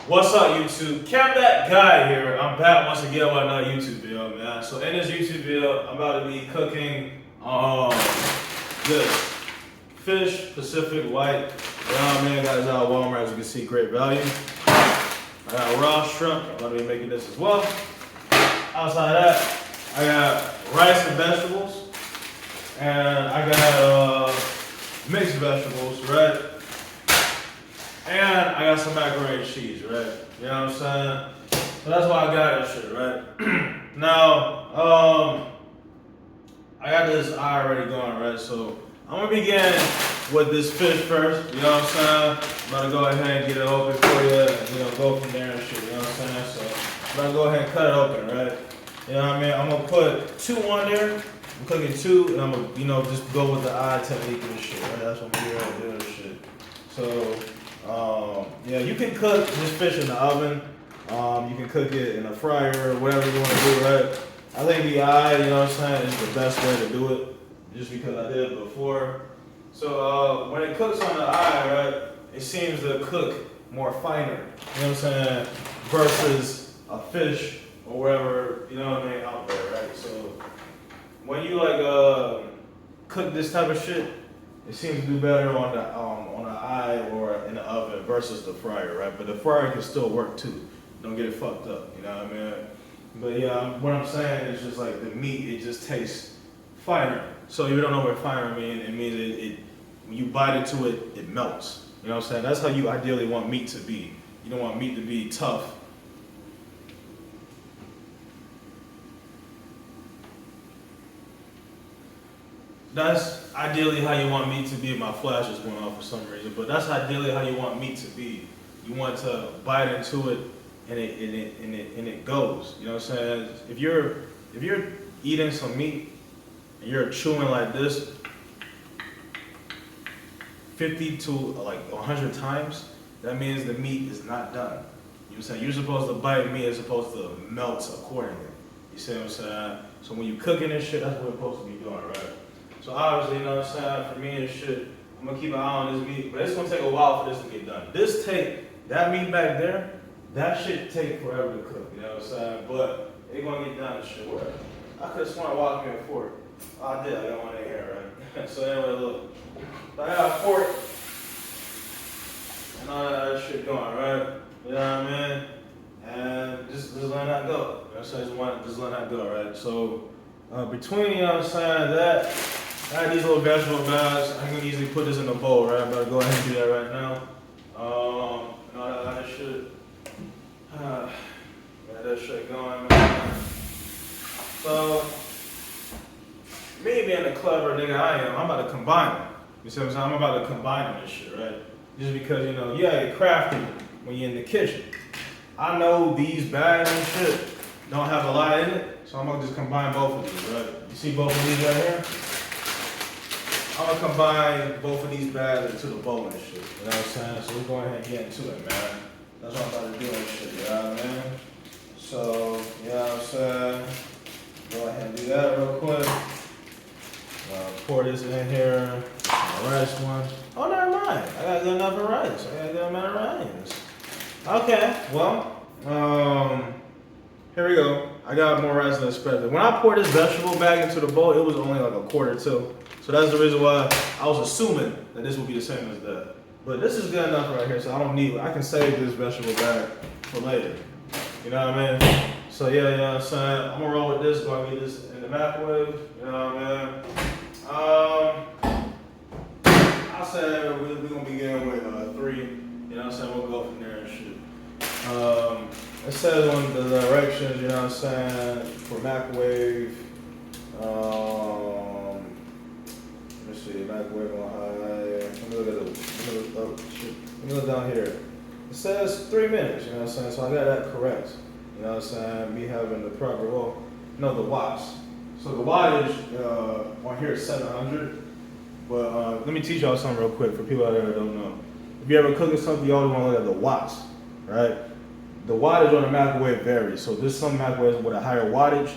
What's up, YouTube? Cap that guy here. I'm back once again with another YouTube video, man. So in this YouTube video, I'm about to be cooking this fish Pacific white. Yeah, man, got this out of Walmart, as you can see, great value. I got raw shrimp. I'm about to be making this as well. Outside of that, I got rice and vegetables, and I got mixed vegetables, right? And I got some macaroni and cheese, right? You know what I'm saying? So that's why I got this shit, right? Now, I got this eye already going, right? So I'm gonna begin with this fish first, you know what I'm saying? I'm about to go ahead and get it open for you, and, go from there and shit, you know what I'm saying? So I'm about to go ahead and cut it open, right? You know what I mean? I'm gonna put 2 on there. I'm cooking 2, and I'm gonna, just go with the eye technique and shit, right? That's what I'm gonna do this shit. So, yeah, you can cook this fish in the oven. You can cook it in a fryer or whatever you want to do, right? I think the eye, you know what I'm saying, is the best way to do it, just because I did it before. So when it cooks on the eye, right, it seems to cook more finer, you know what I'm saying, versus a fish or whatever, you know what I mean, out there, right? So when you cook this type of shit, it seems to do better on the eye or in the oven versus the fryer, right? But the fryer can still work too. Don't get it fucked up, you know what I mean? But yeah, what I'm saying is just like the meat, it just tastes finer. So if you don't know what finer means, it means it when you bite into it, it melts. You know what I'm saying? That's how you ideally want meat to be. You don't want meat to be tough. That's ideally how you want meat to be. My flash is going off for some reason, but that's ideally how you want meat to be. You want to bite into it, and it goes. You know what I'm saying? If you're eating some meat and you're chewing like this 50 to like 100 times, that means the meat is not done. You know what I'm saying? You're supposed to bite meat, it's supposed to melt accordingly. You see what I'm saying? So when you cooking this shit, that's what you're supposed to be doing, right? So obviously, you know what I'm saying, for me and shit, I'm gonna keep an eye on this meat, but it's gonna take a while for this to get done. That meat back there, that shit take forever to cook, you know what I'm saying? But it's gonna get done and shit. Where? I could have sworn I walked me a fork. Oh, I did, I got one in here, right? So anyway, look. I got a fork and all that shit going, right? You know what I mean? And just let that go. You know what I'm saying? Just let that go, right? So between, you know what I'm saying, that I got these little vegetable bags. I can easily put this in a bowl, right? I'm about to go ahead and do that right now. And all that other shit. Got that shit going, man. So, me being the clever nigga I am, I'm about to combine them. You see what I'm saying? I'm about to combine this shit, right? Just because, you get crafty when you're in the kitchen. I know these bags and shit don't have a lot in it, so I'm gonna just combine both of these, right? You see both of these right here? I'm gonna combine both of these bags into the bowl and shit. You know what I'm saying? So we're going ahead and get into it, man. That's what I'm about to do and shit, you know what I mean? So, you know what I'm saying? Go ahead and do that real quick. Pour this in here. My rice one. Oh, never mind. I got good enough of rice. I got a good amount of rice. Okay, well, here we go. I got more rice than expected. When I poured this vegetable bag into the bowl, it was only like a quarter too. So that's the reason why I was assuming that this would be the same as that. But this is good enough right here, so I can save this vegetable bag for later. You know what I mean? So yeah, you know what I'm saying? I'm gonna roll with this, go and get this in the microwave. You know what I mean? I said we're gonna begin with 3. You know what I'm saying? We'll go from there and shit. It says on the directions, you know what I'm saying, for microwave. Let me see, microwave on high. Let me look down here. It says 3 minutes, you know what I'm saying? So I got that correct. You know what I'm saying? Me having the proper, the watts. So the wattage on here is 700. But let me teach y'all something real quick for people out there that don't know. If you ever cooking something, you always want to look at the watts, right? The wattage on the microwave varies. So there's some microwaves with a higher wattage.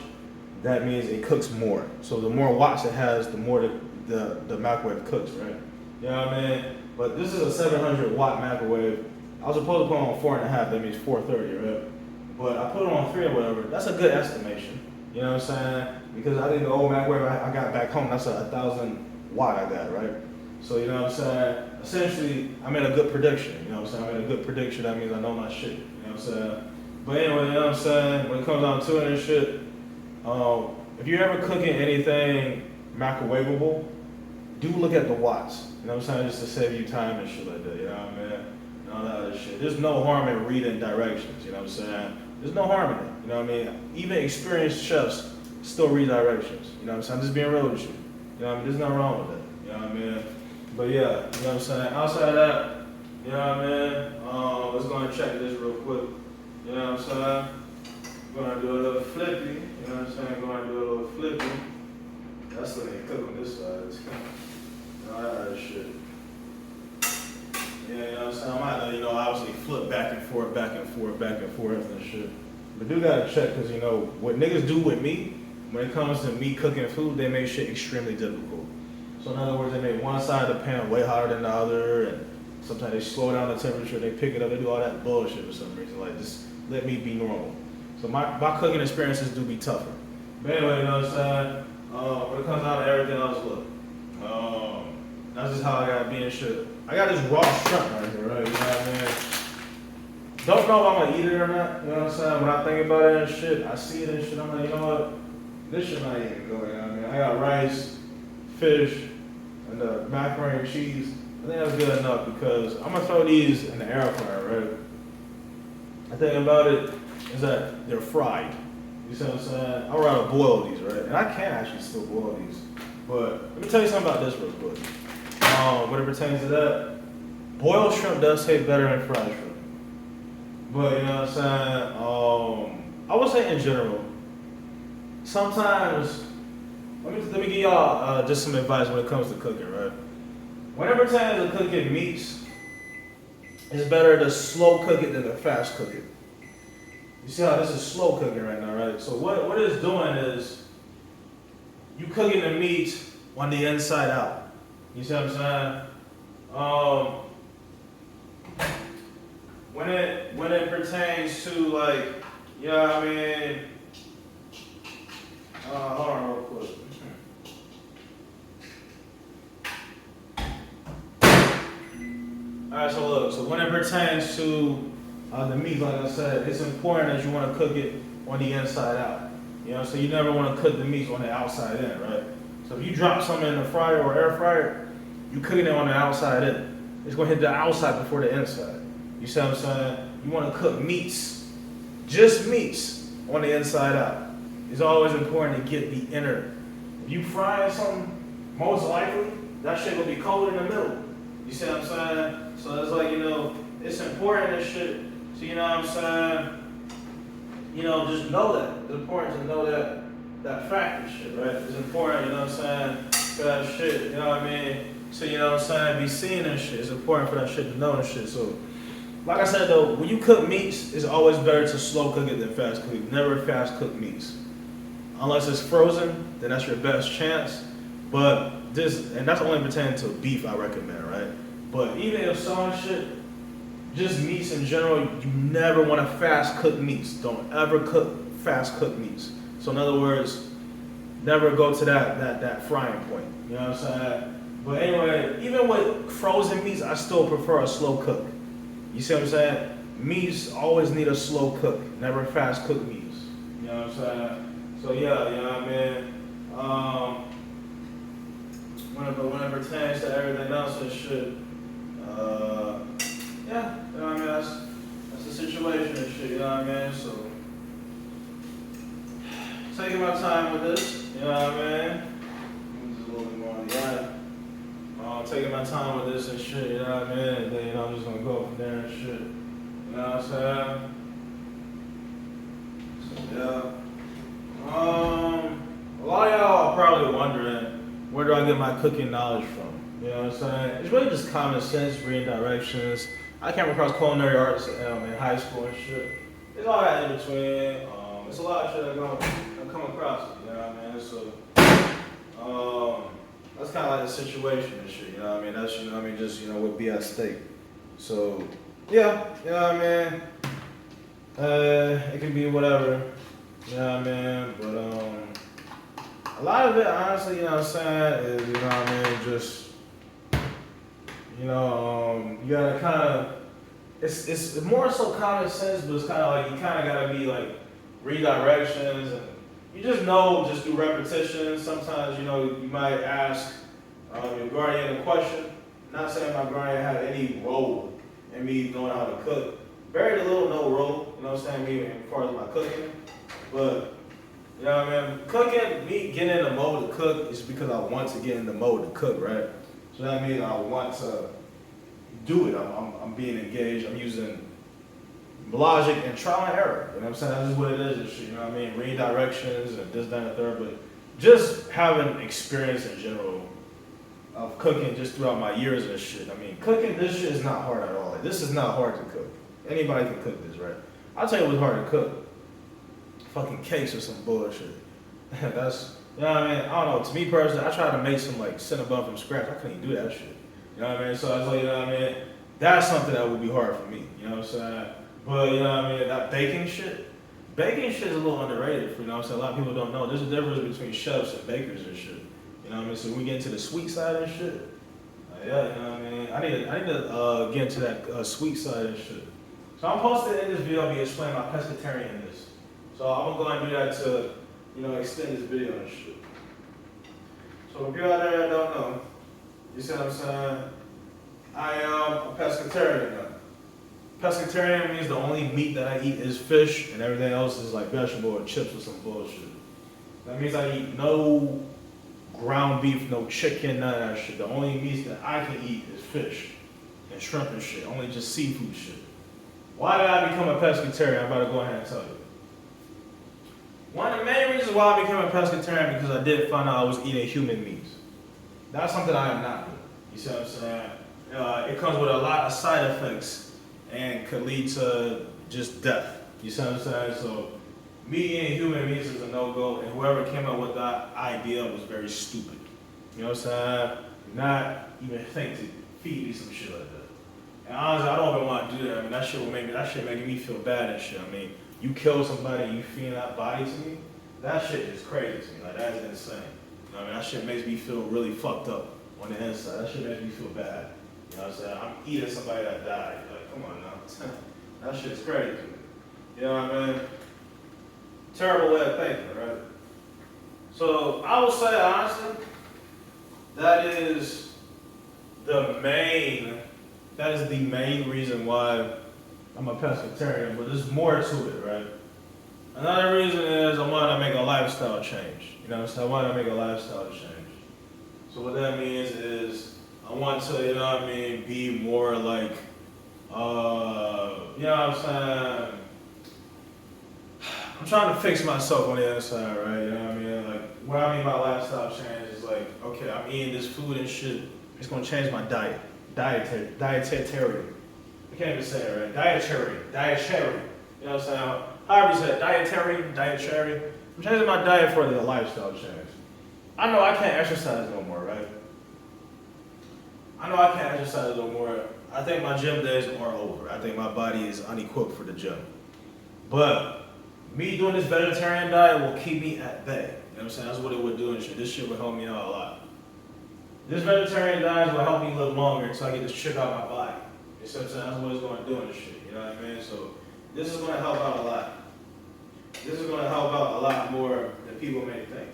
That means it cooks more. So the more watts it has, the more the microwave cooks, right? You know what I mean? But this is a 700 watt microwave. I was supposed to put on 4.5, that means 430, right? But I put it on 3 or whatever. That's a good estimation. You know what I'm saying? Because I think the old microwave I got back home, that's a 1,000 watt I got, right? So you know what I'm saying? Essentially, I made a good prediction. You know what I'm saying? I made a good prediction. That means I know my shit. You know what I'm saying? But anyway, you know what I'm saying? When it comes down to it and shit, if you're ever cooking anything microwavable, do look at the watts. You know what I'm saying? Just to save you time and shit like that. You know what I mean? And all that other shit. There's no harm in reading directions. You know what I'm saying? There's no harm in it. You know what I mean? Even experienced chefs still read directions. You know what I'm saying? I'm just being real with you. You know what I mean? There's nothing wrong with it. You know what I mean? But yeah, you know what I'm saying? Outside of that, you know what I mean? Let's go and check this real quick. You know what I'm saying? Gonna do a little flippy. You know what I'm saying? Gonna do a little flippy. That's when they cook on this side. All that other shit. Yeah, you know what I'm saying? I might, obviously flip back and forth, back and forth, back and forth and shit. But do gotta check, because, what niggas do with me, when it comes to me cooking food, they make shit extremely difficult. So in other words, they make one side of the pan way hotter than the other, and sometimes they slow down the temperature, they pick it up, they do all that bullshit for some reason. Like, just let me be normal. So my cooking experiences do be tougher. But anyway, you know what I'm saying? When it comes down to everything else, look. That's just how I gotta be and shit. I got this raw shrimp right here, right? You know what I mean? Don't know if I'm gonna eat it or not, you know what I'm saying? When I think about it and shit, I see it and shit, I'm like, you know what? This shit not even go, you know what I mean? I got rice, fish, and the macaroni and cheese. I think that's good enough because I'm gonna throw these in the air fryer, right? The thing about it is that they're fried. You see what I'm saying? I'd rather boil these, right? And I can actually still boil these. But let me tell you something about this real quick. When it pertains to that, boiled shrimp does taste better than fried shrimp. But you know what I'm saying? I would say in general, sometimes, let me give y'all just some advice when it comes to cooking, right? When it pertains to cooking meats, it's better to slow cook it than to fast cook it. You see how this is slow cooking right now, right? So what it's doing is, you cooking the meat on the inside out. You see what I'm saying? When it pertains to like, you know what I mean? Hold on real quick. Alright, so look, so when it pertains to the meat, like I said, it's important that you want to cook it on the inside out. You know, so you never want to cook the meat on the outside in, right? So if you drop something in the fryer or air fryer, you cooking it on the outside in. It's gonna hit the outside before the inside. You see what I'm saying? You want to cook meats, just meats, on the inside out. It's always important to get the inner. If you frying something, most likely that shit gonna be cold in the middle. You see what I'm saying? So it's like, it's important and shit. So you know what I'm saying? Just know that. It's important to know that fact and shit, right? It's important, you know what I'm saying, for that shit, you know what I mean? So you know what I'm saying, be seen and shit. It's important for that shit to know and shit. So, like I said though, when you cook meats, it's always better to slow cook it than fast cook it. Never fast cook meats. Unless it's frozen, then that's your best chance. But and that's only pertaining to beef I recommend, right? But even if some shit, just meats in general, you never want to fast cook meats. Don't ever fast cook meats. So in other words, never go to that frying point. You know what I'm saying? But anyway, even with frozen meats, I still prefer a slow cook. You see what I'm saying? Meats always need a slow cook. Never fast cook meats. You know what I'm saying? So yeah, you know what I mean? When it pertains to everything else and shit, yeah, you know what I mean? That's the situation and shit, you know what I mean? So, taking my time with this, you know what I mean? Just a little bit more on the eye. Taking my time with this and shit, you know what I mean? And then, I'm just gonna go from there and shit. You know what I'm saying? So, yeah. A lot of y'all are probably wondering, where do I get my cooking knowledge from? You know what I'm saying? It's really just common sense, reading directions. I came across culinary arts in high school and shit. There's all that in between. It's a lot of shit I come across, you know what I mean? So, that's kind of like the situation and shit, you know what I mean? That's, just, what be at stake. So, yeah, you know what I mean? It can be whatever, you know what I mean? But a lot of it, honestly, you know what I'm saying, is, you know what I mean, just, you gotta kind of, it's more so common sense, but it's kind of like, you kind of gotta be like, redirections, and you just know, just do repetitions. Sometimes, you might ask your guardian a question. Not saying my guardian had any role in me knowing how to cook. Very little, no role, you know what I'm saying, me as far as my cooking. But, you know what I mean, cooking, me getting in the mode to cook is because I want to get in the mode to cook, right? So that means I want to do it. I'm being engaged. I'm using logic and trial and error. You know what I'm saying? That's just what it is and shit, you know what I mean? Redirections and this, that, and the third. But just having experience in general of cooking just throughout my years and shit. I mean, cooking, this shit is not hard at all. Like, this is not hard to cook. Anybody can cook this, right? I'll tell you what's hard to cook. Fucking cakes or some bullshit. That's, you know what I mean? I don't know. To me personally, I tried to make some like cinnamon from scratch. I couldn't even do that shit. You know what I mean? So I was like, you know what I mean? That's something that would be hard for me. You know what I'm saying? But, you know what I mean, that baking shit is a little underrated, you know what I'm saying? A lot of people don't know. There's a difference between chefs and bakers and shit. You know what I mean? So when we get into the sweet side and shit, yeah, you know what I mean? I need to get into that sweet side and shit. So I'm posting in this video, I'll be explaining my pescatarianness. So I'm gonna go and do that to, extend this video and shit. So if you're out there that don't know, you see what I'm saying? I am a pescatarian now. Pescatarian means the only meat that I eat is fish, and everything else is like vegetable or chips or some bullshit. That means I eat no ground beef, no chicken, none of that shit. The only meats that I can eat is fish and shrimp and shit. Only just seafood shit. Why did I become a pescatarian? I'm about to go ahead and tell you. One of the main reasons why I became a pescatarian because I did find out I was eating human meats. That's something I am not doing. You see what I'm saying? It comes with a lot of side effects and could lead to just death. You see what I'm saying? So me eating human meats is a no-go, and whoever came up with that idea was very stupid. You know what I'm saying? Not even think to feed me some shit like that. And honestly, I don't even want to do that. I mean, that shit making me feel bad and shit. I mean, you kill somebody and you feed that body to me, that shit is crazy to me. Like, that is insane. You know what I mean? That shit makes me feel really fucked up on the inside. That shit makes me feel bad. You know what I'm saying? I'm eating somebody that died. Like, come on now. That shit's crazy. You know what I mean? Terrible way of thinking, right? So I would say honestly, that is the main reason why I'm a pescatarian, but there's more to it, right? Another reason is I want to make a lifestyle change. You know what I'm saying? I want to make a lifestyle change. So what that means is I want to, you know what I mean, be more like, you know what I'm saying? I'm trying to fix myself on the inside, right? You know what I mean? Like, what I mean by lifestyle change is like, okay, I'm eating this food and shit. It's going to change my diet. Dietarian. I can't even say it, right? Dietary. You know what I'm saying? However you say it, dietary. I'm changing my diet for the lifestyle change. I know I can't exercise no more, right? I think my gym days are over. I think my body is unequipped for the gym. But me doing this vegetarian diet will keep me at bay. You know what I'm saying? That's what it would do and shit. This shit would help me out a lot. This vegetarian diet will help me live longer until I get this shit out of my body. You see what I'm saying? That's what it's going to do and shit. You know what I mean? So this is going to help out a lot. This is going to help out a lot more than people may think.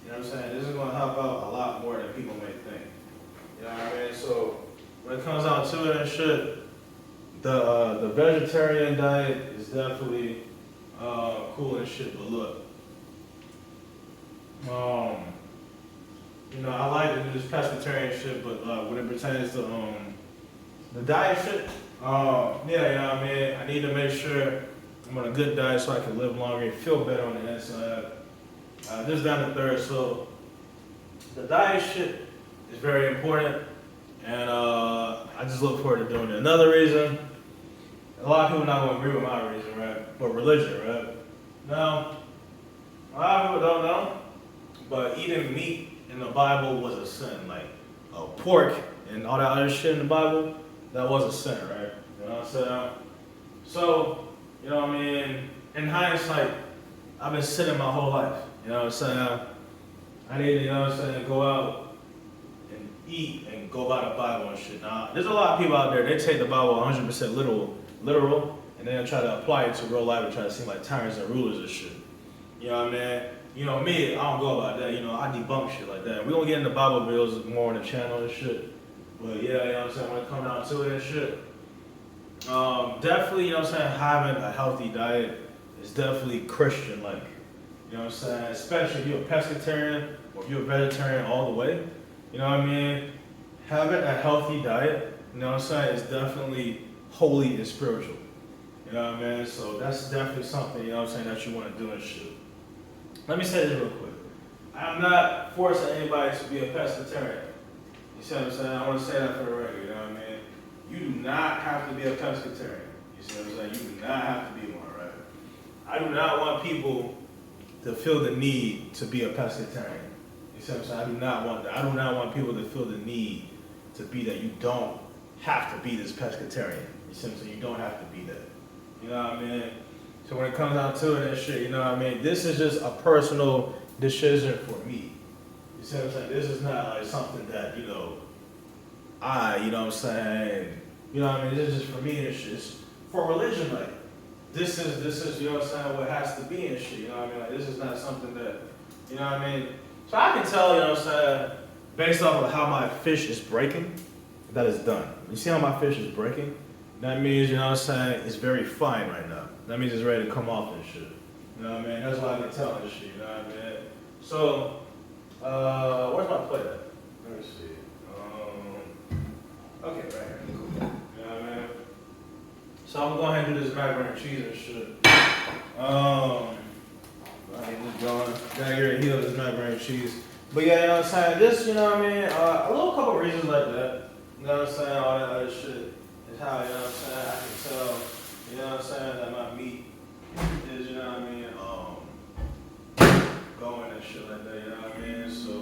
You know what I'm saying? This is going to help out a lot more than people may think. You know what I mean? So when it comes out to it and shit, the vegetarian diet is definitely cool and shit. But look, I like to do this pescatarian shit, but when it pertains to the diet shit, yeah, you know what I mean? I need to make sure I'm on a good diet so I can live longer and feel better on the inside. This is down to third, so the diet shit is very important, and I just look forward to doing it. Another reason, a lot of people not going to agree with my reason, right? But religion, right? Now, a lot of people don't know, but eating meat in the Bible was a sin. Like pork and all that other shit in the Bible, that was a sin, right? You know what I'm saying? So, you know what I mean? In hindsight, I've been sinning my whole life. You know what I'm saying? I need to, you know what I'm saying, go out and eat and go by the Bible and shit. Now, there's a lot of people out there, they take the Bible 100% literal, and then try to apply it to real life and try to seem like tyrants and rulers and shit. You know what I mean? You know me, I don't go about that. You know, I debunk shit like that. We don't get into Bible videos more on the channel and shit. But yeah, you know what I'm saying, when it comes down to it and shit. Definitely, you know what I'm saying, having a healthy diet is definitely Christian-like. You know what I'm saying? Especially if you're a pescatarian or if you're a vegetarian all the way. You know what I mean? Having a healthy diet, you know what I'm saying, is definitely holy and spiritual. You know what I mean? So that's definitely something, you know what I'm saying, that you want to do and shit. Let me say this real quick. I'm not forcing anybody to be a pescatarian. You see what I'm saying? I want to say that for the record, you know what I mean? You do not have to be a pescatarian. You see what I'm saying? You do not have to be one, right? I do not want people to feel the need to be a pescatarian. You see what I'm saying? I do not want that. I do not want people to feel the need to be that. You don't have to be this pescatarian. You see what I'm saying? You don't have to be that. You know what I mean? So when it comes down to it and shit, you know what I mean? This is just a personal decision for me. You see what I'm saying? This is not like something that, you know, you know what I'm saying? You know what I mean? This is just for me and shit. It's for religion, like, this is, you know what I'm saying, what has to be and shit, you know what I mean? Like, this is not something that, you know what I mean? So I can tell, you know what I'm saying, based off of how my fish is breaking, that it's done. You see how my fish is breaking? That means, you know what I'm saying, it's very fine right now. That means it's ready to come off and shit. You know what I mean? That's why I can tell and shit, you know what I mean? So, where's my plate at? Let me see. Okay, right here. Cool. You know what I mean? So I'm gonna go ahead and do this macaroni and cheese and shit. I get this going. Gotta get ready to heal this macaroni and cheese. But yeah, you know what I'm saying? This, you know what I mean? A little couple reasons like that. You know what I'm saying? All that other shit is how, you know what I'm saying? I can tell, you know what I'm saying, that my meat is, you know what I mean, going and shit like that, you know what I mean? So,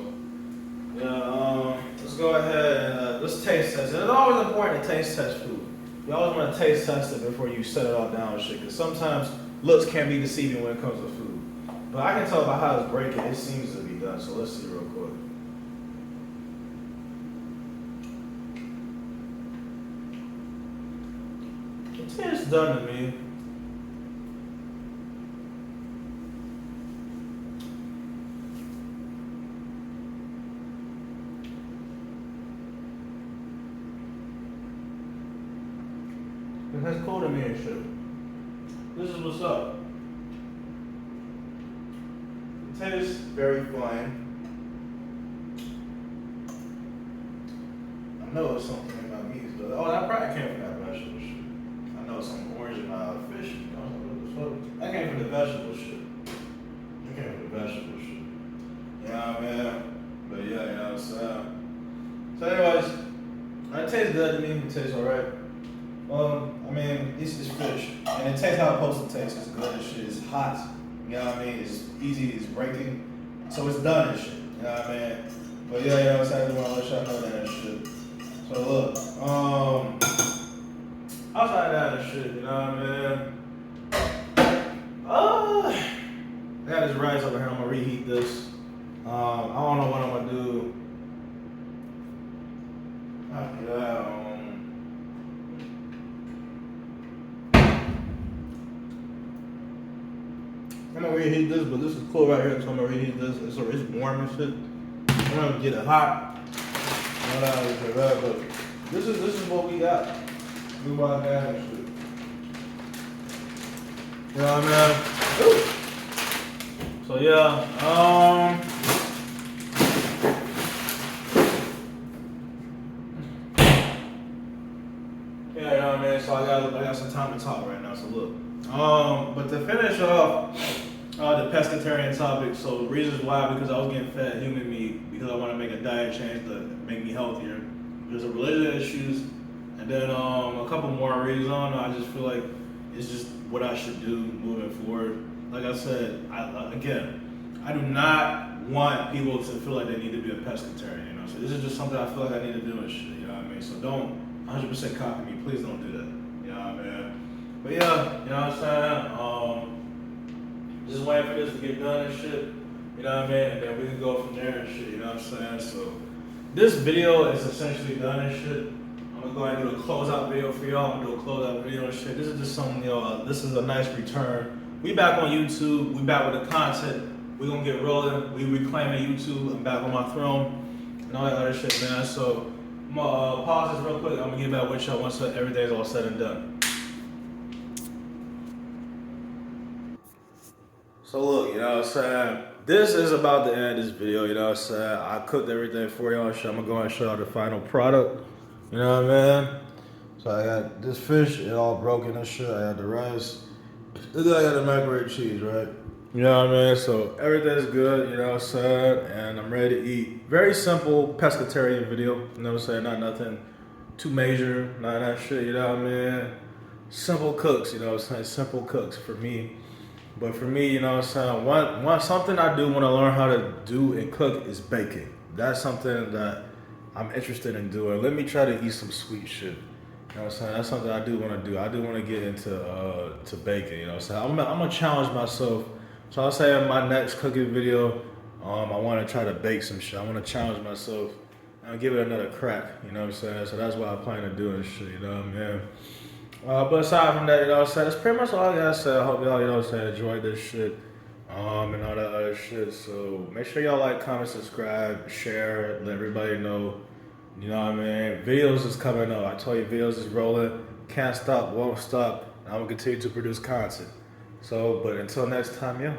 yeah, let's go ahead and let's taste test it. It's always important to taste test food. You always want to taste test it before you set it all down and shit, because sometimes looks can be deceiving when it comes to food. But I can tell by how it's breaking, it seems to be done, so let's see real quick. It tastes done to me. That's cool to me and shit. This is what's up. It tastes very fine. I know it's something in my meat, but that probably came from that vegetable shit. I know it's some orange in my fish. I was like, what the fuck? That came from the vegetable shit. That came from the vegetable shit. You know what I mean? But yeah, you know what I'm saying? So anyways, it tastes good to me. It tastes alright. I mean, it's fish, and it tastes how it's supposed to taste. It's good and shit. It's hot. You know what I mean? It's easy. It's breaking. So it's done and shit. You know what I mean? But yeah, you know what I'm saying? I just want to let y'all know that and shit. So look, outside that and shit, you know what I mean? I got this rice over here. I'm gonna reheat this. I don't know what I'm gonna do. After that, I'm gonna reheat this, but this is cool right here, so I'm gonna reheat this. It's warm and shit. I'm gonna get it hot. But this is what we got. We bought that and shit. You know what I mean? Ooh. So yeah, you know what I mean? So I got some time to talk right now. So look, but to finish off the pescatarian topic, so reasons why, because I was getting fed human meat, because I want to make a diet change to make me healthier. There's a religious issues, and then a couple more reasons. I don't know. I just feel like it's just what I should do moving forward. Like I said, I do not want people to feel like they need to be a pescatarian. You know, so this is just something I feel like I need to do and shit. You know what I mean? So don't 100% copy me. Please don't do that. You know what I mean? But yeah, you know what I'm saying? Just waiting for this to get done and shit. You know what I mean? And then we can go from there and shit. You know what I'm saying? So this video is essentially done and shit. I'm gonna go ahead and do a closeout video for y'all. I'm gonna do a closeout video and shit. This is just something, y'all. This is a nice return. We back on YouTube. We back with the content. We gonna get rolling. We reclaiming YouTube. I'm back on my throne and all that other shit, man. So I'm gonna pause this real quick. I'm gonna get back with y'all once everything's all said and done. So look, you know what I'm saying? This is about the end of this video, you know what I'm saying? I cooked everything for y'all. I'm gonna go ahead and show y'all the final product. You know what I mean? So I got this fish, it all broken and shit. I got the rice. And then I got the macaroni and cheese, right? You know what I mean? So everything's good, you know what I'm saying? And I'm ready to eat. Very simple pescatarian video, you know what I'm saying? Not nothing too major, none of that shit, you know what I mean? Simple cooks, you know what I'm saying? Simple cooks for me. But for me, you know what I'm saying, something I do want to learn how to do and cook is baking. That's something that I'm interested in doing. Let me try to eat some sweet shit. You know what I'm saying? That's something I do want to do. I do want to get into to baking, you know what I'm saying? I'm going to challenge myself. So I'll say in my next cooking video, I want to try to bake some shit. I want to challenge myself and give it another crack, you know what I'm saying? So that's what I plan to do and shit, you know what I mean? But aside from that, you know what I'm saying, that's pretty much all I gotta say. I hope y'all, you know what I'm saying, enjoyed this shit, and all that other shit. So make sure y'all like, comment, subscribe, share, let everybody know, you know what I mean. Videos is coming up. I told you videos is rolling. Can't stop, won't stop. I'm gonna continue to produce content. So, but until next time, yeah.